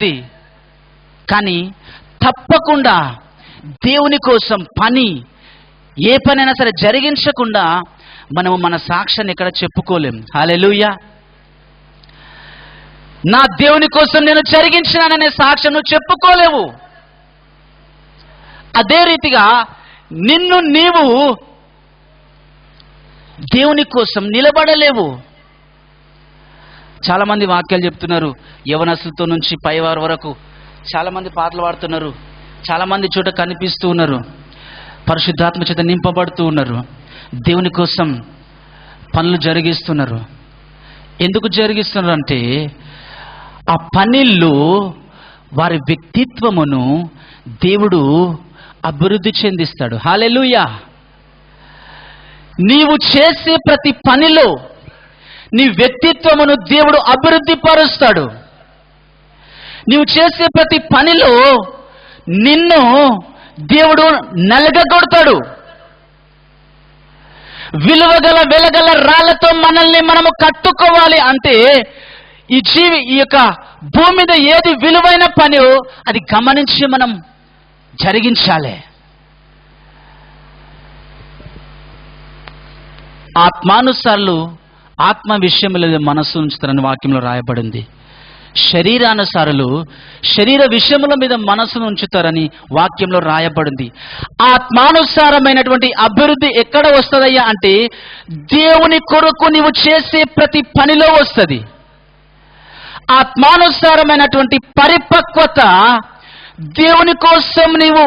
వ్యక్తి. కానీ తప్పకుండా దేవుని కోసం ఏ పనైనా సరే జరిగించకుండా మనము మన సాక్ష్యాన్ని ఎక్కడ చెప్పుకోలేం. హల్లెలూయా. నా దేవుని కోసం నేను జరిగించినాననే సాక్ష్యం నువ్వు చెప్పుకోలేవు. అదే రీతిగా నిన్ను నీవు దేవుని కోసం నిలబడలేవు. చాలామంది వాక్యాలు చెప్తున్నారు, యవనస్తులతో నుంచి పైవారి వరకు చాలామంది పాటలు పాడుతున్నారు, చాలామంది చోట కనిపిస్తూ ఉన్నారు, పరిశుద్ధాత్మ చేత నింపబడుతూ ఉన్నారు, దేవుని కోసం పనులు జరిగిస్తున్నారు. ఎందుకు జరిగిస్తున్నారు అంటే ఆ పనిల్లో వారి వ్యక్తిత్వమును దేవుడు అభివృద్ధి చెందిస్తాడు. హల్లెలూయా. నీవు చేసే ప్రతి పనిలో నీ వ్యక్తిత్వమును దేవుడు అభివృద్ధి పరుస్తాడు. నీవు చేసే ప్రతి పనిలో నిన్ను దేవుడు నలగగొడతాడు. వెలగల రాళ్లతో మనల్ని మనము కట్టుకోవాలి అంటే ఈ యొక్క భూమి మీద ఏది విలువైన పనో అది గమనించి మనం జరిగించాలి. ఆత్మానుసారులు ఆత్మ విషయంలో మనస్సు ఉంచుతారని వాక్యంలో రాయబడింది. శరీరానుసారులు శరీర విషయముల మీద మనసును ఉంచుతారని వాక్యంలో రాయబడింది. ఆత్మానుసారమైనటువంటి అభివృద్ధి ఎక్కడ వస్తుందయ్యా అంటే దేవుని కొరకు నీవు చేసే ప్రతి పనిలో వస్తుంది. ఆత్మానుసారమైనటువంటి పరిపక్వత దేవుని కోసం నీవు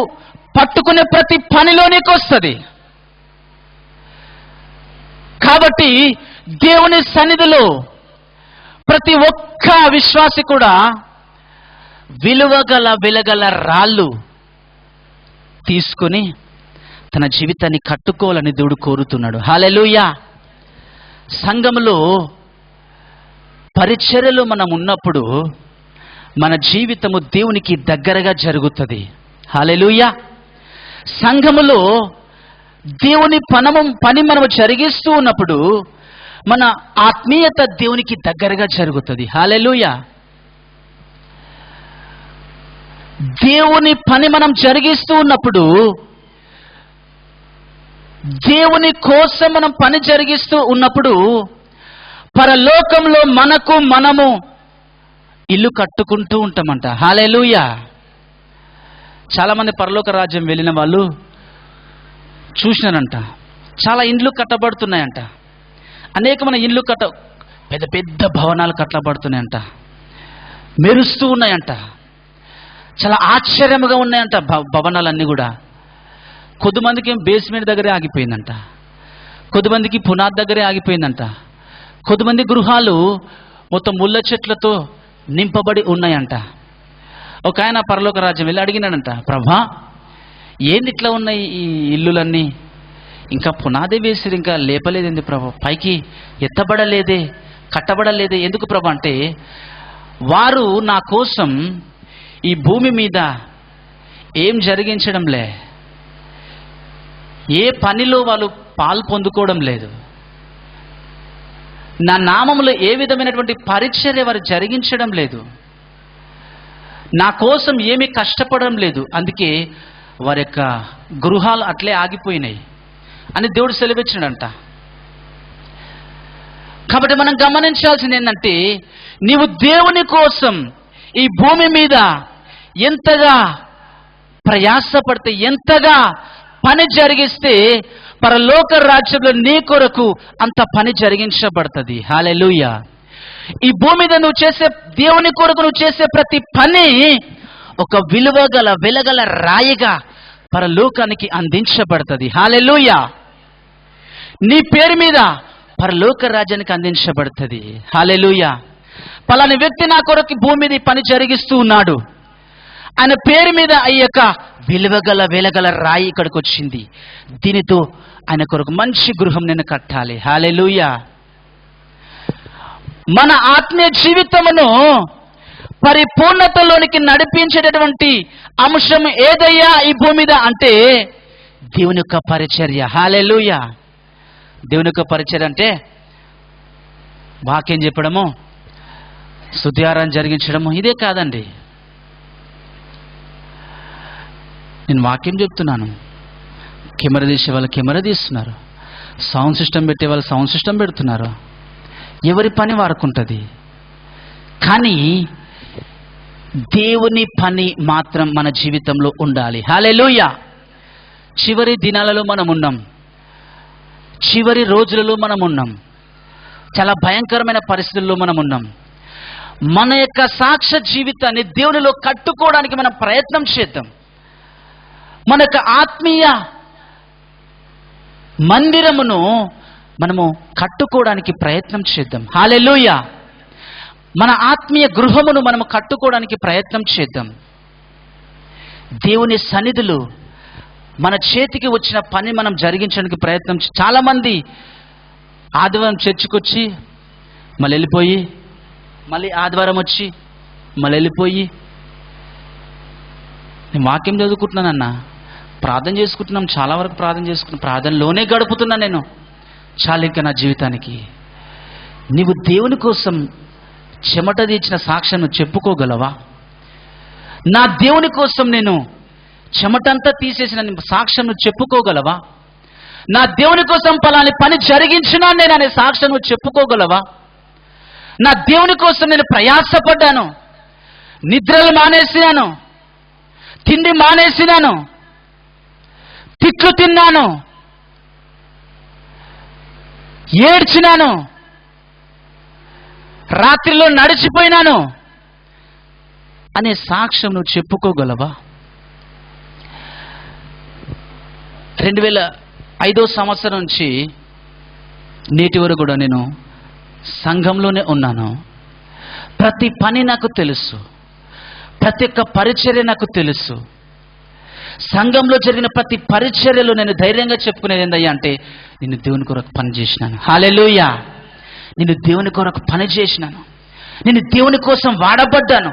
పట్టుకునే ప్రతి పనిలో నీకు వస్తుంది. కాబట్టి దేవుని సన్నిధిలో ప్రతి ఒక్క విశ్వాసి కూడా వెలగల రాళ్ళు తీసుకొని తన జీవితాన్ని కట్టుకోవాలని దేవుడు కోరుతున్నాడు. హల్లెలూయా. సంఘములో పరిచర్యలో మనం ఉన్నప్పుడు మన జీవితము దేవునికి దగ్గరగా జరుగుతుంది. హల్లెలూయా. సంఘములో దేవుని పని మనము జరిగిస్తూ ఉన్నప్పుడు మన ఆత్మీయత దేవునికి దగ్గరగా జరుగుతుంది. హల్లెలూయా. దేవుని పని మనం జరిగిస్తూ ఉన్నప్పుడు దేవుని కోసం మనం పని జరిగిస్తూ ఉన్నప్పుడు పరలోకంలో మనము ఇల్లు కట్టుకుంటూ ఉంటామంట. హల్లెలూయా. చాలామంది పరలోక రాజ్యం వెళ్ళిన వాళ్ళు చూసినారంట, చాలా ఇండ్లు కట్టబడుతున్నాయంట. అనేకమైన ఇండ్లు పెద్ద పెద్ద భవనాలు కట్టబడుతున్నాయంట, మెరుస్తూ ఉన్నాయంట, చాలా ఆశ్చర్యముగా ఉన్నాయంట భవనాలన్నీ కూడా. కొద్దిమందికి బేస్మెంట్ దగ్గరే ఆగిపోయిందంట, కొద్దిమందికి పునాది దగ్గరే ఆగిపోయిందంట, కొద్దిమంది గృహాలు మొత్తం ముళ్ళ చెట్లతో నింపబడి ఉన్నాయంట. ఒక ఆయన పరలోక రాజ్యం వెళ్ళి అడిగినాడంట, ప్రభా ఏంది ఇట్లా ఉన్నాయి ఈ ఇల్లులన్నీ, ఇంకా పునాది వేసిరు, ఇంకా లేపలేదేంది ప్రభా, పైకి ఎత్తబడలేదే, కట్టబడలేదే, ఎందుకు ప్రభా అంటే వారు నా కోసం ఈ భూమి మీద ఏం జరిగించడంలే, ఏ పనిలో వాళ్ళు పాలు పొందుకోవడం లేదు, నా నామములో ఏ విధమైనటువంటి పరిచర్య వారు జరిగించడం లేదు, నా కోసం ఏమీ కష్టపడడం లేదు, అందుకే వారి యొక్క గృహాలు అట్లే ఆగిపోయినాయి అని దేవుడు సెలవిచ్చినాడంట. కాబట్టి మనం గమనించాల్సింది ఏంటంటే నీవు దేవుని కోసం ఈ భూమి మీద ఎంతగా ప్రయాసపడితే, ఎంతగా పని జరిగిస్తే పరలోక రాజ్యంలో నీ కొరకు అంత పని జరిగించబడుతుంది. హల్లెలూయా. ఈ భూమి మీద నువ్వు చేసే దేవుని కొరకు నువ్వు చేసే ప్రతి పని ఒక వెలగల రాయిగా పరలోకానికి అందించబడుతుంది. హల్లెలూయా. నీ పేరు మీద పరలోక రాజ్యానికి అందించబడుతుంది. హల్లెలూయా. పలాని వ్యక్తి నా కొరకు భూమి మీద పని జరిగిస్తూ ఉన్నాడు, ఆయన పేరు మీద అయ్యాక వెలగల రాయి ఇక్కడికి వచ్చింది, దీనితో ఆయన కొరకు మంచి గృహం నేను కట్టాలి. హల్లెలూయా. మన ఆత్మీయ జీవితమును పరిపూర్ణతలోనికి నడిపించేటటువంటి అంశం ఏదయ్యా ఈ భూమి మీద అంటే దేవుని యొక్క పరిచర్య. హల్లెలూయా. దేవుని యొక్క పరిచర్య అంటే వాక్యం చెప్పడము, స్తుతి ఆరాధన జరిగించడము ఇదే కాదండి. నేను వాక్యం చెప్తున్నాను. కెమెరా తీసే వాళ్ళు కెమెరా తీస్తున్నారు, సౌండ్ సిస్టమ్ పెట్టే వాళ్ళు సౌండ్ సిస్టమ్ పెడుతున్నారు. ఎవరి పని వారుకుంటుంది. కానీ దేవుని పని మాత్రం మన జీవితంలో ఉండాలి. హల్లెలూయా. చివరి దినాలలో మనం ఉన్నాం, చివరి రోజులలో మనం ఉన్నాం, చాలా భయంకరమైన పరిస్థితుల్లో మనం ఉన్నాం. మన యొక్క సాక్ష్య జీవితాన్ని దేవునిలో కట్టుకోవడానికి మనం ప్రయత్నం చేద్దాం. మన యొక్క ఆత్మీయ మందిరమును మనము కట్టుకోవడానికి ప్రయత్నం చేద్దాం. హల్లెలూయా. మన ఆత్మీయ గృహమును మనము కట్టుకోవడానికి ప్రయత్నం చేద్దాం. దేవుని సన్నిధిలో మన చేతికి వచ్చిన పని మనం జరిగించడానికి ప్రయత్నం. చాలామంది ఆదివారం చర్చికి మళ్ళీ వెళ్ళిపోయి, మళ్ళీ ఆదివారం వచ్చి మళ్ళీ వెళ్ళిపోయి, నేను వాక్యం చదువుకుంటున్నానన్నా, ప్రార్థన చేసుకుంటున్నాం, చాలా వరకు ప్రార్థన చేసుకుంటున్నాం, ప్రార్థనలోనే గడుపుతున్నా నేను. చాలా ఇంకా నా జీవితానికి నీవు దేవుని కోసం చెమట తీర్చిన సాక్ష్యం చెప్పుకోగలవా? నా దేవుని కోసం నేను చెమటంతా తీసేసిన సాక్ష్యం చెప్పుకోగలవా? నా దేవుని కోసం పలాని పని జరిగించినా నేను అనే సాక్ష్యం చెప్పుకోగలవా? నా దేవుని కోసం నేను ప్రయాసపడ్డాను, నిద్రలు మానేసినాను, తిండి మానేసినాను, తిట్లు తిన్నాను, ఏడ్చినాను, రాత్రిలో నడిచిపోయినాను అనే సాక్ష్యం నువ్వు చెప్పుకోగలవా? 2005 సంవత్సరం నుంచి నేటి వరకు కూడా నేను సంఘంలోనే ఉన్నాను. ప్రతి పని నాకు తెలుసు, ప్రతి ఒక్క పరిచర్య నాకు తెలుసు. సంఘంలో జరిగిన ప్రతి పరిచర్యలో నేను ధైర్యంగా చెప్పుకునేది ఏందయ్యా అంటే, నేను దేవుని కొరకు పని చేసినాను. హల్లెలూయా. నేను దేవుని కొరకు పని చేసినాను, నేను దేవుని కోసం వాడబడ్డాను,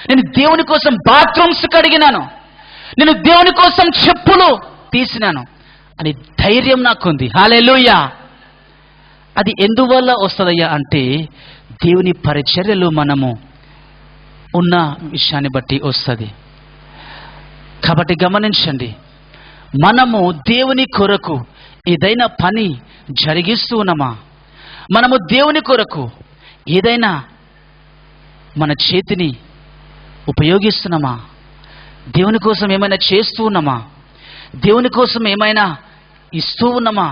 నేను దేవుని కోసం బాత్రూమ్స్ కడిగినాను, నేను దేవుని కోసం చెప్పులు తీసినాను అని ధైర్యం నాకుంది. హల్లెలూయా. అది ఎందువల్ల వస్తుందయ్యా అంటే, దేవుని పరిచర్యలో మనము ఉన్న విషయాన్ని బట్టి వస్తుంది. కాబట్టి గమనించండి, మనము దేవుని కొరకు ఏదైనా పని జరిగిస్తూ ఉన్నామా? మనము దేవుని కొరకు ఏదైనా మన చేతిని ఉపయోగిస్తున్నామా? దేవుని కోసం ఏమైనా చేస్తూ ఉన్నామా? దేవుని కోసం ఏమైనా ఇస్తూ ఉన్నామా?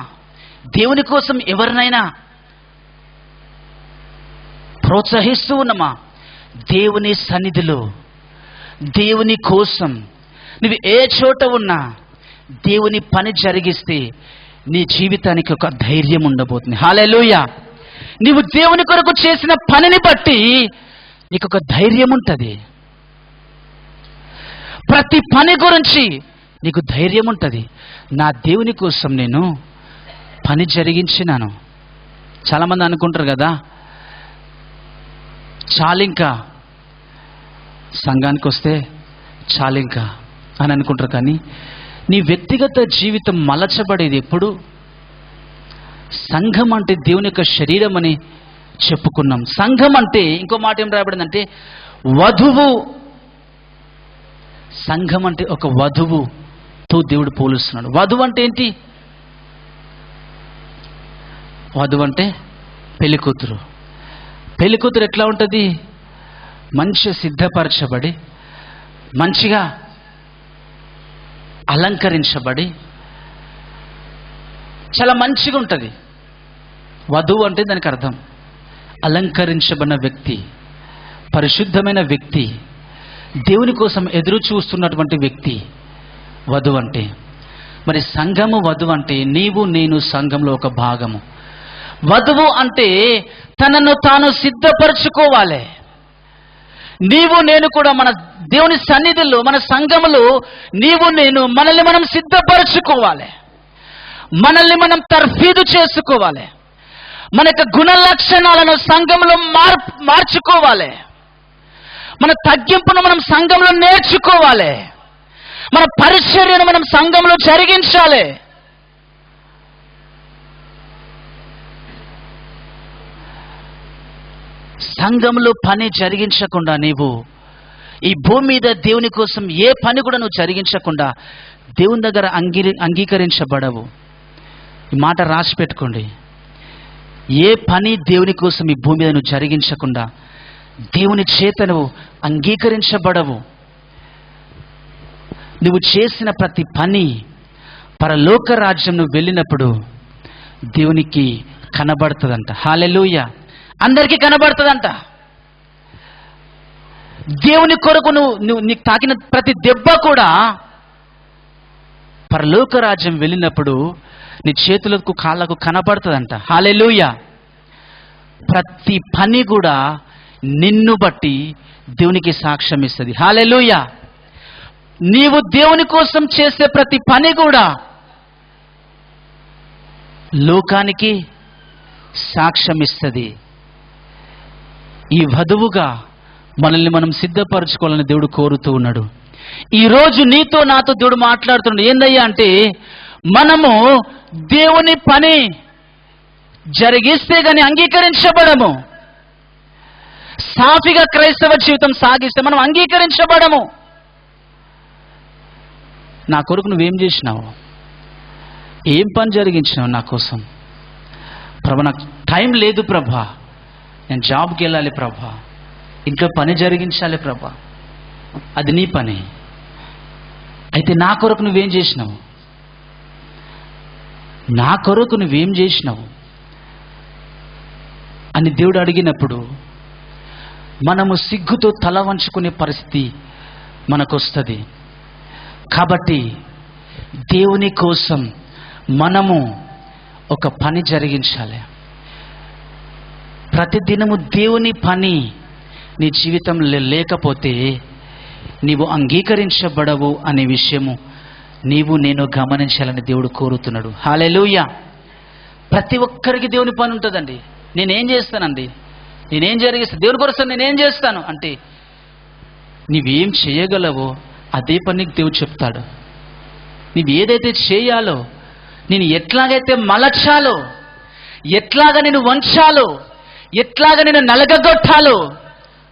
దేవుని కోసం ఎవరినైనా ప్రోత్సహిస్తూ ఉన్నామా? దేవుని సన్నిధిలో దేవుని కోసం నువ్వు ఏ చోట ఉన్నా దేవుని పని జరిగిస్తే నీ జీవితానికి ఒక ధైర్యం ఉండబోతుంది. హల్లెలూయా. నీవు దేవుని కొరకు చేసిన పనిని బట్టి నీకు ఒక ధైర్యం ఉంటుంది. ప్రతి పని గురించి నీకు ధైర్యం ఉంటుంది. నా దేవుని కోసం నేను పని జరిగించినాను. చాలామంది అనుకుంటారు కదా, చాలింకా సంఘానికి వస్తే చాలింకా అని అనుకుంటారు. కానీ నీ వ్యక్తిగత జీవితం మలచబడేది ఎప్పుడు? సంఘం అంటే దేవుని యొక్క శరీరం అని చెప్పుకున్నాం. సంఘం అంటే ఇంకో మాట ఏం రాయబడిందంటే వధువు. సంఘం అంటే ఒక వధువుతో దేవుడు పోలుస్తున్నాడు. వధువు అంటే ఏంటి? వధువు అంటే పెళ్లి కూతురు. పెళ్లి కూతురు ఎట్లా ఉంటుంది? మంచిగా సిద్ధపరచబడి, మంచిగా అలంకరించబడి చాలా మంచిగా ఉంటుంది. వధువు అంటే దానికి అర్థం అలంకరించబడిన వ్యక్తి, పరిశుద్ధమైన వ్యక్తి, దేవుని కోసం ఎదురు చూస్తున్నటువంటి వ్యక్తి వధువు అంటే. మరి సంఘము వధువు అంటే నీవు నేను సంఘంలో ఒక భాగము. వధువు అంటే తనను తాను సిద్ధపరచుకోవాలి. నీవు నేను కూడా మన దేవుని సన్నిధిలో, మన సంఘములో నీవు నేను మనల్ని మనం సిద్ధపరచుకోవాలి, మనల్ని మనం తర్ఫీదు చేసుకోవాలి, మన యొక్క గుణ లక్షణాలను సంఘంలో మార్చుకోవాలి, మన తగ్గింపును మనం సంఘంలో నేర్చుకోవాలి, మన పరిచర్యను మనం సంఘంలో జరిగించాలి. సంఘంలో పని జరిగించకుండా నీవు ఈ భూమి మీద దేవుని కోసం ఏ పని కూడా నువ్వు జరిగించకుండా దేవుని దగ్గర అంగీకరించబడవు. ఈ మాట రాసి పెట్టుకోండి. ఏ పని దేవుని కోసం ఈ భూమి మీద నువ్వు జరిగించకుండా దేవుని చేత నువ్వు అంగీకరించబడవు. నువ్వు చేసిన ప్రతి పని పరలోక రాజ్యం నువ్వు వెళ్ళినప్పుడు దేవునికి కనబడుతుందంట. హల్లెలూయా. అందరికీ కనబడుతుందంట. దేవుని కొరకు నువ్వు నీకు తాకిన ప్రతి దెబ్బ కూడా పరలోక రాజ్యం వెళ్ళినప్పుడు నీ చేతులకు కాళ్ళకు కనబడుతుందంట. హల్లెలూయా. ప్రతి పని కూడా నిన్ను బట్టి దేవునికి సాక్ష్యం ఇస్తుంది. హల్లెలూయా. నీవు దేవుని కోసం చేసే ప్రతి పని కూడా లోకానికి సాక్ష్యం ఇస్తుంది. ఈ వధువుగా మనల్ని మనం సిద్ధపరచుకోవాలని దేవుడు కోరుతూ ఉన్నాడు. ఈరోజు నీతో నాతో దేవుడు మాట్లాడుతున్నాడు. ఏందయ్యా అంటే, మనము దేవుని పని జరిగిస్తే గాని అంగీకరించబడము. సాఫీగా క్రైస్తవ జీవితం సాగిస్తే మనం అంగీకరించబడము. నా కొరకు నువ్వేం చేసినావు? ఏం పని జరిగించినావు నా కోసం? ప్రభా, నాకు టైం లేదు ప్రభా, నేను జాబ్కి వెళ్ళాలి ప్రభా, ఇంట్లో పని జరిగించాలి ప్రభా. అది నీ పని. అయితే నా కొరకు నువ్వేం చేసినావు? నా కొరకు నువ్వేం చేసినావు అని దేవుడు అడిగినప్పుడు మనము సిగ్గుతో తల వంచుకునే పరిస్థితి మనకు వస్తుంది. కాబట్టి దేవుని కోసం మనము ఒక పని జరిగించాలి. ప్రతిదినము దేవుని పని నీ జీవితంలో లేకపోతే నీవు అంగీకరించబడవు అనే విషయము నీవు నేను గమనించాలని దేవుడు కోరుతున్నాడు. హల్లెలూయా. ప్రతి ఒక్కరికి దేవుని పని ఉంటుందండి. నేనేం చేస్తానండి, నేనేం జరిగిస్తాను, దేవుని కోసం నేనేం చేస్తాను అంటే, నీవేం చేయగలవో అదే పని దేవుడు చెప్తాడు. నీవు ఏదైతే చేయాలో, నేను ఎట్లాగైతే మలచాలో, ఎట్లాగా నేను వంచాలో, ఎట్లాగా నేను నలగగొట్టాలో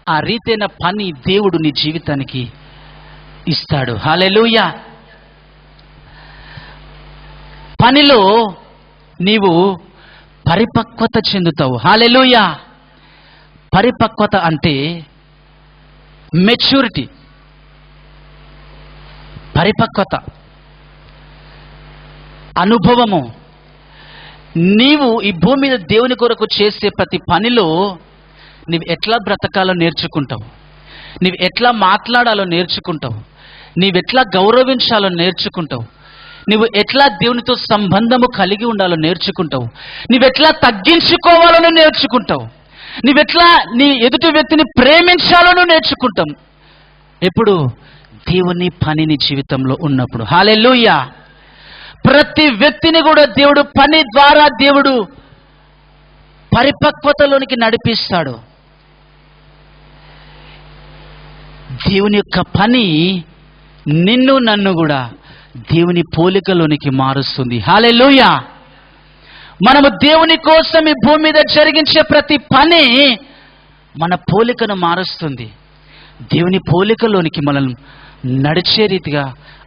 ఆ రీతైన పని దేవుడు నీ జీవితానికి ఇస్తాడు. హల్లెలూయా. పనిలో నీవు పరిపక్వత చెందుతావు. హల్లెలూయా. పరిపక్వత అంటే మెచ్యూరిటీ. పరిపక్వత, అనుభవము. నీవు ఈ భూమి మీద దేవుని కొరకు చేసే ప్రతి పనిలో నీవు ఎట్లా బ్రతకాలో నేర్చుకుంటావు, నీవు ఎట్లా మాట్లాడాలో నేర్చుకుంటావు, నీవెట్లా గౌరవించాలో నేర్చుకుంటావు, నువ్వు ఎట్లా దేవునితో సంబంధము కలిగి ఉండాలో నేర్చుకుంటావు, నువ్వెట్లా తగ్గించుకోవాలో నేర్చుకుంటావు, నువ్వెట్లా నీ ఎదుటి వ్యక్తిని ప్రేమించాలో నేర్చుకుంటాం ఎప్పుడు? దేవుని పని నీ జీవితంలో ఉన్నప్పుడు. హల్లెలూయా. ప్రతి వ్యక్తిని కూడా దేవుడు పని ద్వారా దేవుడు పరిపక్వతలోనికి నడిపిస్తాడు. దేవుని యొక్క పని నిన్ను నన్ను కూడా దేవుని పోలికలోనికి మారుస్తుంది. హల్లెలూయా. మనము దేవుని కోసం ఈ భూమి మీద జరిగించే ప్రతి పని మన పోలికను మారుస్తుంది. దేవుని పోలికలోనికి మనల్ని నడిచే రీతిగా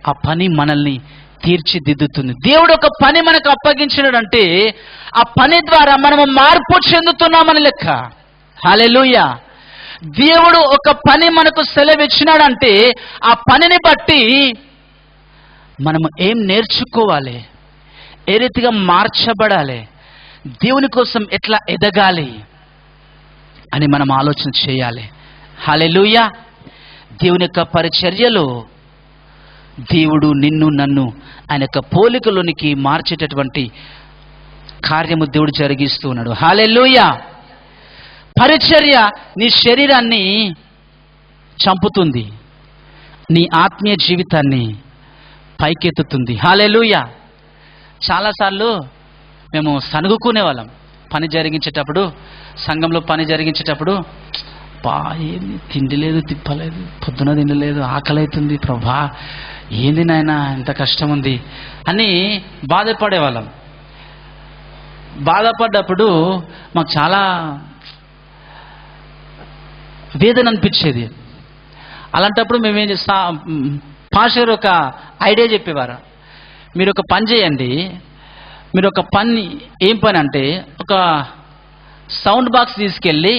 ఆ పని మనల్ని తీర్చిదిద్దుతుంది. దేవుడు ఒక పని మనకు అప్పగించినాడంటే ఆ పని ద్వారా మనము మార్పు చెందుతున్నామని లెక్క. హల్లెలూయా. దేవుడు ఒక పని మనకు సెలవిచ్చినాడంటే ఆ పనిని బట్టి మనము ఏం నేర్చుకోవాలి, ఏ రీతిగా మార్చబడాలి, దేవుని కోసం ఎట్లా ఎదగాలి అని మనం ఆలోచన చేయాలి. హల్లెలూయా. దేవుని యొక్క పరిచర్యలో దేవుడు నిన్ను నన్ను ఆయన యొక్క పోలికలోనికి మార్చేటటువంటి కార్యము దేవుడు జరిగిస్తూ ఉన్నాడు. హల్లెలూయా. పరిచర్య నీ శరీరాన్ని చంపుతుంది, నీ ఆత్మీయ జీవితాన్ని పైకెత్తుతుంది. హల్లెలూయా. చాలాసార్లు మేము సనుగుకునే వాళ్ళం పని జరిగించేటప్పుడు, సంఘంలో పని జరిగించేటప్పుడు, ఏమి తిండి లేదు, తిప్పలేదు, పొద్దున తినలేదు, ఆకలి అవుతుంది ప్రభా, ఏంది నాయనా ఎంత కష్టం ఉంది అని బాధపడేవాళ్ళం. బాధపడ్డప్పుడు మాకు చాలా వేదన అనిపించేది. అలాంటప్పుడు మేమేం చేస్తా, పాస్టర్ ఒక ఐడియా చెప్పేవారు. మీరు ఒక పని చేయండి, మీరు ఒక పని, ఏం పని అంటే ఒక సౌండ్ బాక్స్ తీసుకెళ్ళి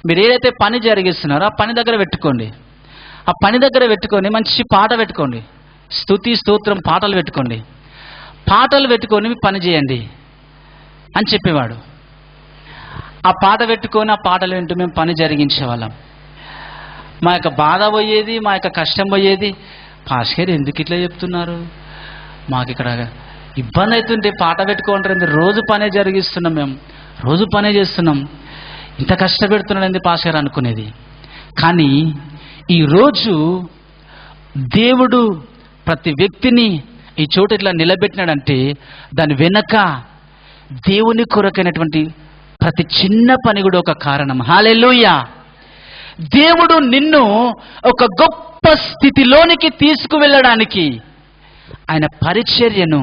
మీరు ఏదైతే పని జరిగిస్తున్నారో ఆ పని దగ్గర పెట్టుకోండి. ఆ పని దగ్గర పెట్టుకొని మంచి పాట పెట్టుకోండి, స్తుతి స్తోత్రం పాటలు పెట్టుకోండి. పాటలు పెట్టుకొని పని చేయండి అని చెప్పేవాడు. ఆ పాట పెట్టుకొని ఆ పాటలు వింటూ మేము పని జరిగించేవాళ్ళం. మా యొక్క బాధ పోయేది, మా యొక్క కష్టం పోయేది. పాస్టర్ ఎందుకు ఇట్లా చెప్తున్నారు, మాకు ఇక్కడ ఇబ్బంది అవుతుంటే పాట పెట్టుకుంటారు, రోజు పనే జరిగిస్తున్నాం, మేము రోజు పనే చేస్తున్నాం, ఇంత కష్టపెడుతున్నాడు పాస్టర్ అనుకునేది. కానీ ఈరోజు దేవుడు ప్రతి వ్యక్తిని ఈ చోట ఇట్లా నిలబెట్టినాడంటే దాని వెనక దేవుని కొరకైనటువంటి ప్రతి చిన్న పని కూడా ఒక కారణం. హల్లెలూయా. దేవుడు నిన్ను ఒక గొప్ప స్థితిలోనికి తీసుకువెళ్ళడానికి ఆయన పరిచర్యను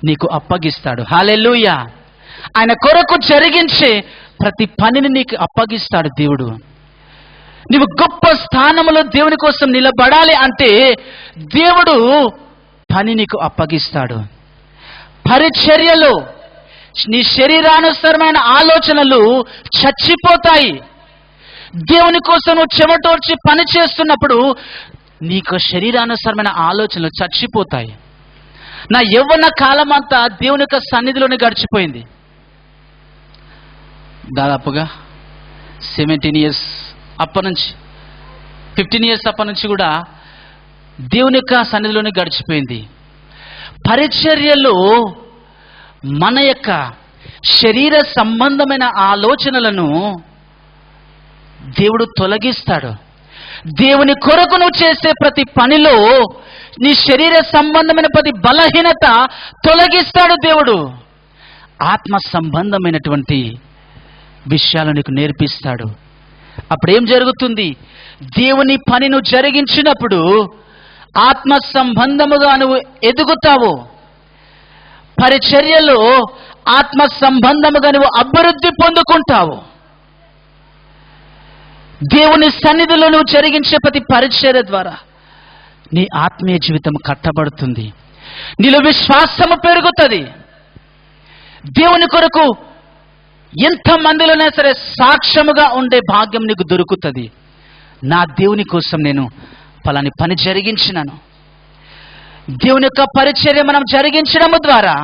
నీకు అప్పగిస్తాడు. హల్లెలూయా. ఆయన కొరకు జరిగించే ప్రతి పనిని నీకు అప్పగిస్తాడు దేవుడు. నీవు గొప్ప స్థానంలో దేవుని కోసం నిలబడాలి అంటే దేవుడు పని నీకు అప్పగిస్తాడు. పరిచర్యలో నీ శరీరానుసరమైన ఆలోచనలు చచ్చిపోతాయి. దేవుని కోసం నువ్వు చెమటోడ్చి పని చేస్తున్నప్పుడు నీకు శరీరానుసరమైన ఆలోచనలు చచ్చిపోతాయి. నా యవ్వన కాలం అంతా దేవుని యొక్క సన్నిధిలోనే గడిచిపోయింది. దాదాపుగా 17 years అప్పటి నుంచి, 15 years అప్పటి నుంచి కూడా దేవుని యొక్క సన్నిధిలోనే గడిచిపోయింది. పరిచర్యలో మన యొక్క శరీర సంబంధమైన ఆలోచనలను దేవుడు తొలగిస్తాడు. దేవుని కొరకు నువ్వు చేసే ప్రతి పనిలో నీ శరీర సంబంధమైన ప్రతి బలహీనత తొలగిస్తాడు దేవుడు. ఆత్మ సంబంధమైనటువంటి విషయాలు నీకు నేర్పిస్తాడు. అప్పుడేం జరుగుతుంది? దేవుని పని నువ్వు జరిగించినప్పుడు ఆత్మ సంబంధముగా నువ్వు ఎదుగుతావు. పరిచర్యలో ఆత్మ సంబంధముగా నువ్వు అభివృద్ధి పొందుకుంటావు. దేవుని సన్నిధిలో నువ్వు జరిగించే ప్రతి పరిచర్య ద్వారా నీ ఆత్మీయ జీవితం కట్టబడుతుంది, నీలో విశ్వాసము పెరుగుతుంది. దేవుని కొరకు ఎంతమందిలోనే సరే సాక్ష్యముగా ఉండే భాగ్యం నీకు దొరుకుతుంది. నా దేవుని కోసం నేను పలాని పని జరిగించినాను. దేవుని యొక్క పరిచర్య మనం జరిగించడము ద్వారా,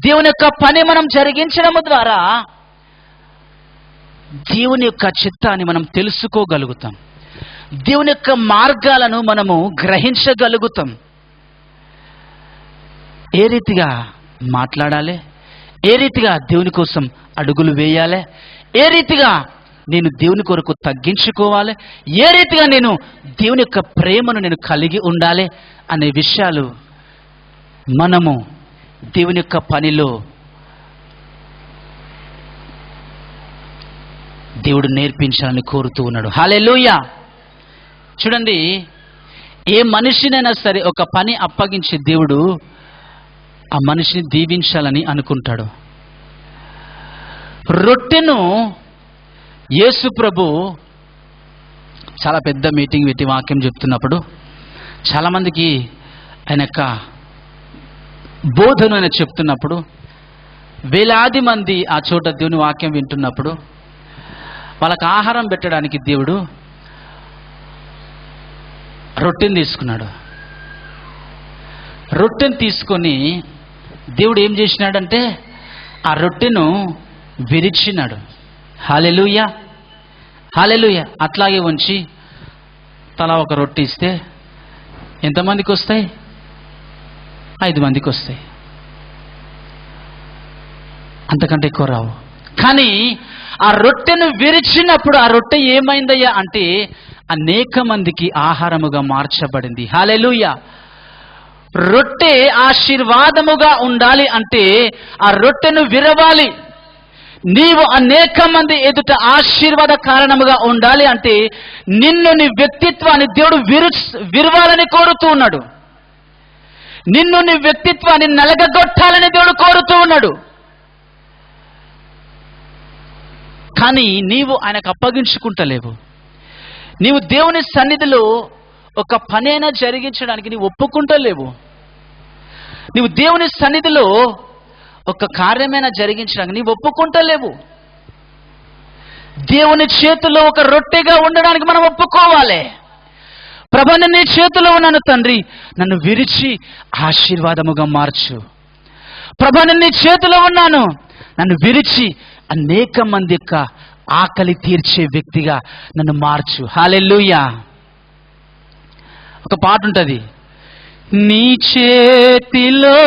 దేవుని యొక్క పని మనం జరిగించడము ద్వారా దేవుని యొక్క చిత్తాన్ని మనం తెలుసుకోగలుగుతాం. దేవుని యొక్క మార్గాలను మనము గ్రహించగలుగుతాం. ఏ రీతిగా మాట్లాడాలి, ఏ రీతిగా దేవుని కోసం అడుగులు వేయాలి, ఏ రీతిగా నేను దేవుని కొరకు తగ్గించుకోవాలి, ఏ రీతిగా నేను దేవుని యొక్క ప్రేమను నేను కలిగి ఉండాలి అనే విషయాలు మనము దేవుని యొక్క పనిలో దేవుడు నేర్పించాలని కోరుతూ ఉన్నాడు. హల్లెలూయా. చూడండి, ఏ మనిషినైనా సరే ఒక పని అప్పగించి దేవుడు ఆ మనిషిని దీవించాలని అనుకుంటాడు. రొట్టెను యేసు ప్రభు చాలా పెద్ద మీటింగ్ పెట్టి వాక్యం చెప్తున్నప్పుడు చాలామందికి ఆయన యొక్క బోధను ఆయన చెప్తున్నప్పుడు వేలాది మంది ఆ చోట దేవుని వాక్యం వింటున్నప్పుడు వాళ్ళకి ఆహారం పెట్టడానికి దేవుడు రొట్టెను తీసుకున్నాడు. రొట్టెను తీసుకొని దేవుడు ఏం చేసినాడంటే ఆ రొట్టెను విరిచినాడు. హల్లెలూయా, హల్లెలూయా. అట్లాగే ఉంచి తలా ఒక రొట్టె ఇస్తే ఎంతమందికి వస్తాయి? 5 మందికి వస్తాయి, అంతకంటే ఎక్కువ రావు. కానీ ఆ రొట్టెను విరిచినప్పుడు ఆ రొట్టె ఏమైందయ్యా అంటే అనేక మందికి ఆహారముగా మార్చబడింది. హల్లెలూయా. రొట్టె ఆశీర్వాదముగా ఉండాలి అంటే ఆ రొట్టెను విరవాలి. నీవు అనేక మంది ఎదుట ఆశీర్వాద కారణముగా ఉండాలి అంటే నిన్ను, నీ వ్యక్తిత్వాన్ని దేవుడు విరవాలని కోరుతూ ఉన్నాడు. నిన్ను, నీ వ్యక్తిత్వాన్ని నలగగొట్టాలని దేవుడు కోరుతూ ఉన్నాడు. కానీ నీవు ఆయనకు అప్పగించుకుంటలేవు. నీవు దేవుని సన్నిధిలో ఒక పనైనా జరిగించడానికి నీవు ఒప్పుకుంటలేవు. నీవు దేవుని సన్నిధిలో ఒక కార్యమైనా జరిగించడానికి నీవు ఒప్పుకుంటలేవు. దేవుని చేతిలో ఒక రొట్టెగా ఉండడానికి మనం ఒప్పుకోవాలి. ప్రభు, నీ చేతిలో ఉన్నాను తండ్రి, నన్ను విరిచి ఆశీర్వాదముగా మార్చు. ప్రభు, నీ చేతిలో ఉన్నాను, నన్ను విరిచి అనేక మంది యొక్క ఆకలి తీర్చే వ్యక్తిగా నన్ను మార్చు. హల్లెలూయా. ఒక పాట ఉంటుంది, నీ చేతిలో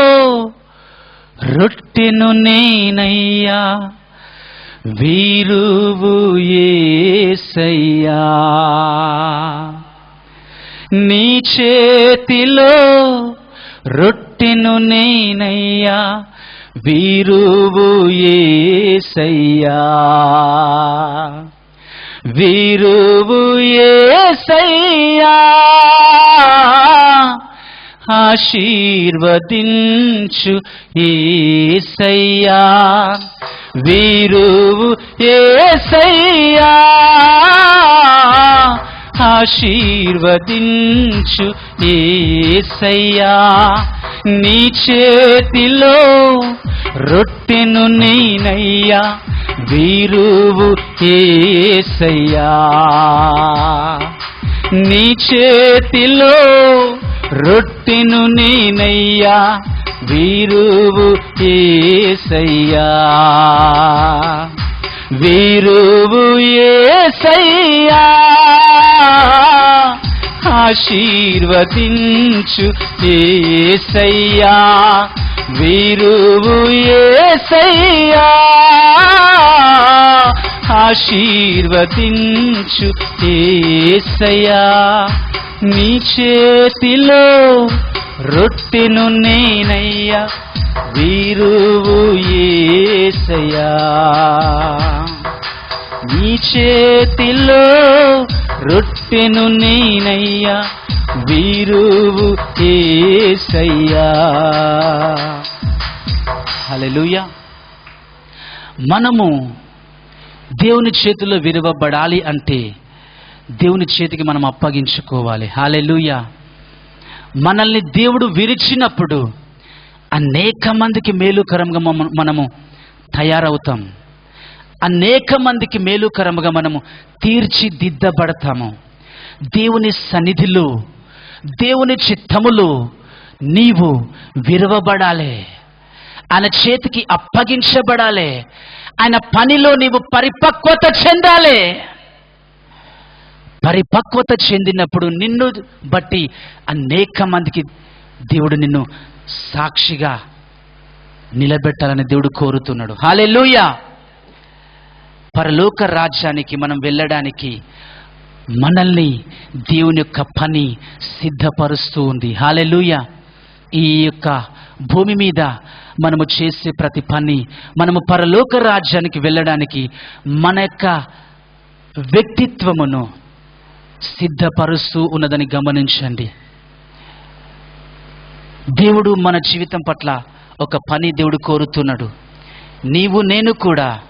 రొట్టెను నేనయ్యా, వీరువు యేసయ్యా. నీ చేతిలో రొట్టెను నేనయ్యా, వీరువు యేసయ్యా. వీరువు యేసయ్యా, ఆశీర్వదించు యేసయ్యా. వీరువు యేసయ్యా, ఆశీర్వదించు యేసయ్యా. నీ చేతిలో రొట్టెను నేనయ్యా, వీరువు యేసయ్యా. నీ చేతిలో రొట్టెను నేనయ్యా, వీరువు యేసయ్యా. వీరువు యేసయ్యా, ఆశీర్వదించు యేసయ్యా. వీరువు యేసయ్యా, ఆశీర్వదించు యేసయ్యా. నీ చేతిలో రొట్టెను నేనయ్యా, వీరువు యేసయ్యా. నీ చేతిలో రొట్టెను నేనయ్యా, వీరువు యేసయ్యా. హల్లెలూయా. మనము దేవుని చేతిలో విరువబడాలి అంటే దేవుని చేతికి మనం అప్పగించుకోవాలి. హల్లెలూయా. మనల్ని దేవుడు విరిచినప్పుడు అనేక మందికి మేలుకరంగా మనము తయారవుతాం. అనేక మందికి మేలుకరంగా మనము తీర్చిదిద్దబడతాము. దేవుని సన్నిధిలో, దేవుని చిత్తములో నీవు విరవబడాలి. ఆయన చేతికి అప్పగించబడాలి. ఆయన పనిలో నీవు పరిపక్వత చెందాలి. పరిపక్వత చెందినప్పుడు నిన్ను బట్టి అనేక మందికి దేవుడు నిన్ను సాక్షిగా నిలబెట్టాలని దేవుడు కోరుతున్నాడు. హల్లెలూయా. పరలోక రాజ్యానికి మనం వెళ్ళడానికి మనల్ని దేవుని యొక్క పని సిద్ధపరుస్తూ ఉంది. హల్లెలూయా. ఈ యొక్క భూమి మీద మనము చేసే ప్రతి పని మనము పరలోక రాజ్యానికి వెళ్ళడానికి మన యొక్క వ్యక్తిత్వమును సిద్ధపరుస్తూ ఉన్నదని గమనించండి. దేవుడు మన జీవితం పట్ల ఒక పని దేవుడు కోరుతున్నాడు. నీవు నేను కూడా,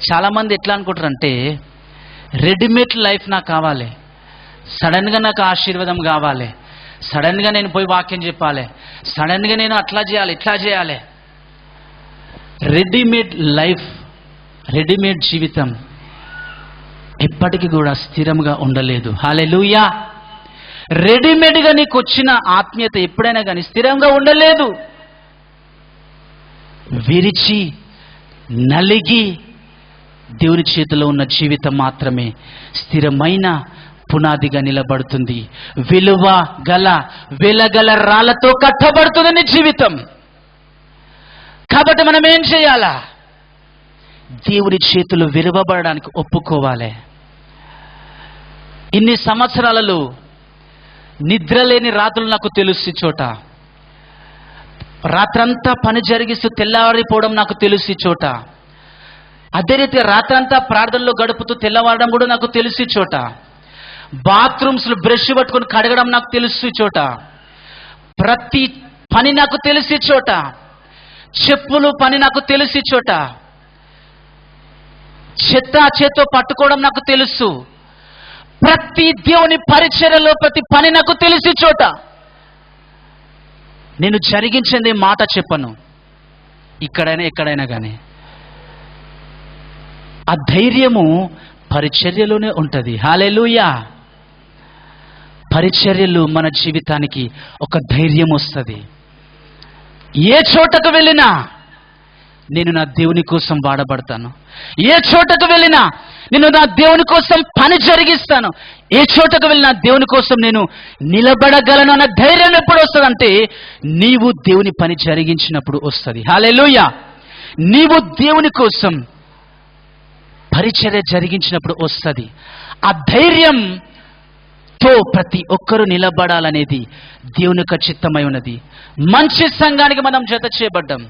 చాలామంది ఎట్లా అనుకుంటారంటే రెడీమేడ్ లైఫ్ నాకు కావాలి, సడన్గా నాకు ఆశీర్వాదం కావాలి, సడన్గా నేను పోయి వాక్యం చెప్పాలి, సడన్గా నేను అట్లా చేయాలి ఇట్లా చేయాలి. రెడీమేడ్ లైఫ్, రెడీమేడ్ జీవితం ఎప్పటికీ కూడా స్థిరంగా ఉండలేదు. హల్లెలూయా. రెడీమేడ్గా నీకు వచ్చిన ఆత్మీయత ఎప్పుడైనా కానీ స్థిరంగా ఉండలేదు. విరిచి నలిగి దేవుని చేతిలో ఉన్న జీవితం మాత్రమే స్థిరమైన పునాదిగా నిలబడుతుంది. విలువ గల వెలగల రాళ్లతో కట్టబడుతుంది నీ జీవితం. కాబట్టి మనం ఏం చేయాలా? దేవుని చేతులు విరవబడడానికి ఒప్పుకోవాలి. ఇన్ని సంవత్సరాలలో నిద్రలేని రాత్రులు నాకు తెలుసు చోట, రాత్రంతా పని జరిగిస్తూ తెల్లవారిపోవడం నాకు తెలుసు చోట, అదే రీతి రాత్రంతా ప్రార్థనలో గడుపుతూ తెల్లవారడం కూడా నాకు తెలుసు చోట, బాత్రూమ్స్లో బ్రష్ పట్టుకొని కడగడం నాకు తెలుసు చోట, ప్రతి పని నాకు తెలిసి చోట, చెప్పులు పని నాకు తెలిసి చోట, చెత్త చేత్తో పట్టుకోవడం నాకు తెలుసు, ప్రతి దేవుని పరిచర్యలో ప్రతి పని నాకు తెలిసి చోట నేను జరిగించింది మాట చెప్పను, ఇక్కడైనా ఎక్కడైనా కానీ. ఆ ధైర్యము పరిచర్యలోనే ఉంటుంది. హల్లెలూయా. పరిచర్యలు మన జీవితానికి ఒక ధైర్యం వస్తుంది. ఏ చోటకు వెళ్ళినా నేను నా దేవుని కోసం వాడబడతాను. ఏ చోటకు వెళ్ళినా నేను నా దేవుని కోసం పని జరిగిస్తాను. ఏ చోటకు వెళ్ళినా దేవుని కోసం నేను నిలబడగలను అన్న ధైర్యం ఎప్పుడు వస్తుందంటే నీవు దేవుని పని జరిగించినప్పుడు వస్తుంది. హల్లెలూయా. నీవు దేవుని కోసం పరిచర్య జరిగించినప్పుడు వస్తుంది. ఆ ధైర్యంతో ప్రతి ఒక్కరూ నిలబడాలనేది దేవుని యొక్క చిత్తమై ఉన్నది. మంచి సంఘానికి మనం జత చేయబడ్డాం.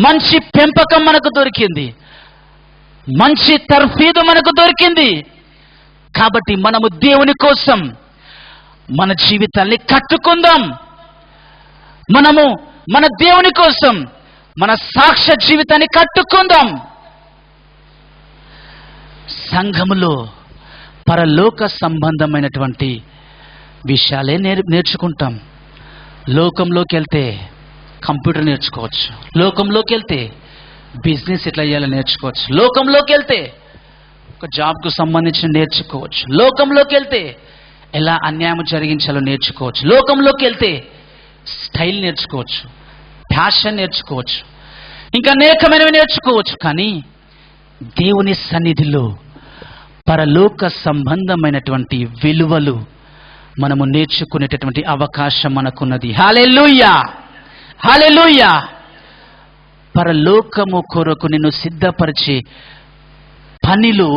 మంచి పెంపకం మనకు దొరికింది. మంచి తర్ఫీదు మనకు దొరికింది. కాబట్టి మనము దేవుని కోసం మన జీవితాన్ని కట్టుకుందాం. మనము మన దేవుని కోసం మన సాక్ష్య జీవితాన్ని కట్టుకుందాం. సంఘములో పరలోక సంబంధమైనటువంటి విషయాలే నేర్చుకుంటాం. లోకంలోకి వెళ్తే కంప్యూటర్ నేర్చుకోవచ్చు. లోకంలోకి వెళ్తే బిజినెస్ ఎట్లా చేయాలో నేర్చుకోవచ్చు. లోకంలోకి వెళ్తే ఒక జాబ్కు సంబంధించిన నేర్చుకోవచ్చు. లోకంలోకి వెళ్తే ఎలా అన్యాయం జరిగించాలో నేర్చుకోవచ్చు. లోకంలోకి వెళ్తే స్టైల్ నేర్చుకోవచ్చు, ఫ్యాషన్ నేర్చుకోవచ్చు, ఇంకా అనేకమైనవి నేర్చుకోవచ్చు. కానీ దేవుని సన్నిధిలో పరలోక సంబంధమైనటువంటి విలువలు మనము నేర్చుకునేటటువంటి అవకాశం మనకున్నది. హల్లెలూయా. హల్లెలూయా. పరలోకము కొరకు నిన్ను సిద్ధపరిచే పనిలు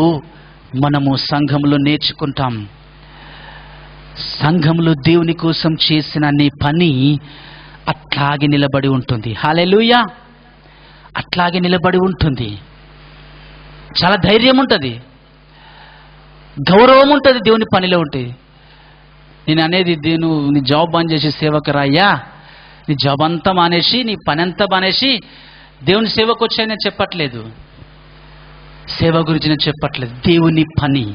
మనము సంఘంలో నేర్చుకుంటాం. సంఘంలో దేవుని కోసం చేసిన నీ పని అట్లాగే నిలబడి ఉంటుంది. హల్లెలూయా. అట్లాగే నిలబడి ఉంటుంది. చాలా ధైర్యం ఉంటుంది, గౌరవం ఉంటుంది దేవుని పనిలో ఉంటుంది. నేను అనేది నీ జాబ్ బంద్ చేసి సేవకు రాయ్యా, నీ జాబ్ అంతా మానేసి నీ పని అంతా మానేసి దేవుని సేవకు వచ్చాయని నేను చెప్పట్లేదు. సేవ గురించి నేను చెప్పట్లేదు. దేవుని పని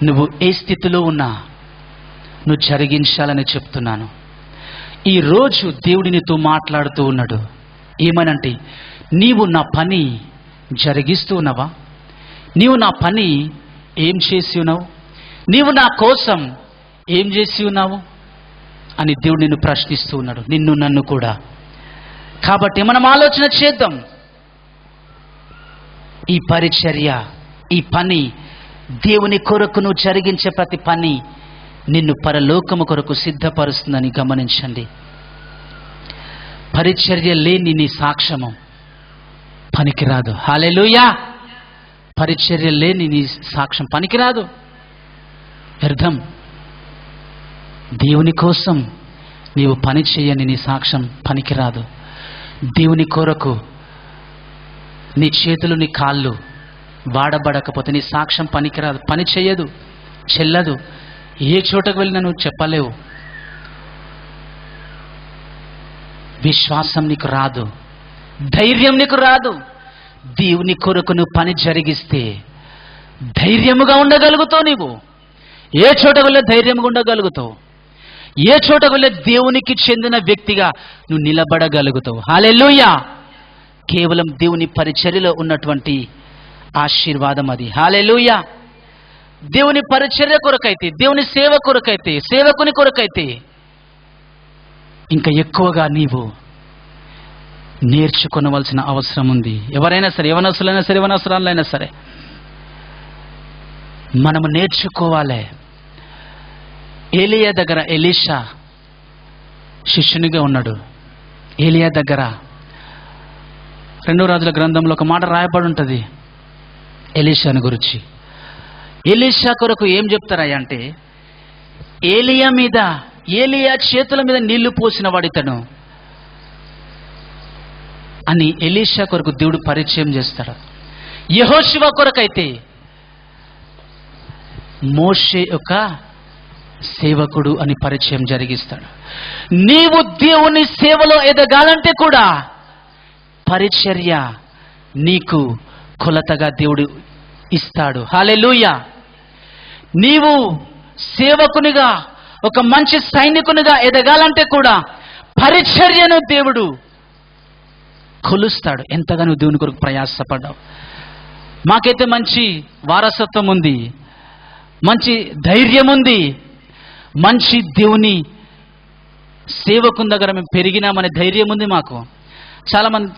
నువ్వు ఏ స్థితిలో ఉన్నా నువ్వు జరిగించాలని చెప్తున్నాను. ఈరోజు దేవుడు నీతో మాట్లాడుతూ ఉన్నాడు. ఏమనంటే నీవు నా పని జరిగిస్తూ ఉన్నావా? నీవు నా పని ఏం చేసి ఉన్నావు? నీవు నా కోసం ఏం చేసి ఉన్నావు అని దేవుడు నిన్ను ప్రశ్నిస్తూ ఉన్నాడు, నిన్ను నన్ను కూడా. కాబట్టి మనం ఆలోచన చేద్దాం. ఈ పరిచర్య, ఈ పని, దేవుని కొరకు నువ్వు జరిగించే ప్రతి పని నిన్ను పరలోకము కొరకు సిద్ధపరుస్తుందని గమనించండి. పరిచర్య లేని నీ సాక్ష్యము పనికిరాదు. హల్లెలూయా. పరిచర్య లేని నీ సాక్ష్యం పనికిరాదు, వ్యర్థం. దేవుని కోసం నీవు పని చేయని నీ సాక్ష్యం పనికిరాదు. దేవుని కొరకు నీ చేతులు నీ కాళ్ళు వాడబడకపోతే నీ సాక్ష్యం పనికిరాదు, పని చేయదు, చెల్లదు. ఏ చోటకు వెళ్ళినా నువ్వు చెప్పలేవు. విశ్వాసం నీకు రాదు, ధైర్యం నీకు రాదు. దేవుని కొరకు నువ్వు పని జరిగిస్తే ధైర్యముగా ఉండగలుగుతావు. నీవు ఏ చోటకు వెళ్ళే ధైర్యంగా ఉండగలుగుతావు. ఏ చోటకు వెళ్ళే దేవునికి చెందిన వ్యక్తిగా నువ్వు నిలబడగలుగుతావు. హల్లెలూయా. కేవలం దేవుని పరిచర్యలో ఉన్నటువంటి ఆశీర్వాదం అది. హల్లెలూయా. దేవుని పరిచర్య కొరకైతే, దేవుని సేవ కొరకైతే, సేవకుని కొరకైతే ఇంకా ఎక్కువగా నీవు నేర్చుకోవలసిన అవసరం ఉంది. ఎవరైనా సరే, యవనస్తులైనా సరే, యవనస్తురాలైనా సరే మనము నేర్చుకోవాలి. ఏలియా దగ్గర ఎలీషా శిష్యునిగా ఉన్నాడు. ఏలియా దగ్గర 2 రాజుల గ్రంథంలో ఒక మాట రాయబడి ఉంటుంది ఎలీషాని గురించి. ఎలీషా కొరకు ఏం చెప్తారయ్యా అంటే, ఏలియా చేతుల మీద నీళ్లు పోసిన వాడితను అని ఎలీషా కొరకు దేవుడు పరిచయం చేస్తాడు. యెహోషువ కొరకైతే మోషే యొక్క సేవకుడు అని పరిచయం జరిగిస్తాడు. నీవు దేవుని సేవలో ఎదగాలంటే కూడా పరిచర్య నీకు కొలతగా దేవుడు ఇస్తాడు. హల్లెలూయా. నీవు సేవకునిగా, ఒక మంచి సైనికునిగా ఎదగాలంటే కూడా పరిచర్యను దేవుడు కొలుస్తాడు. ఎంతగా నువ్వు దేవుని కొరకు ప్రయాసపడ్డావు. మాకైతే మంచి వారసత్వం ఉంది, మంచి ధైర్యం ఉంది, మంచి దేవుని సేవకుని దగ్గర మేము పెరిగినామనే ధైర్యం ఉంది మాకు. చాలామంది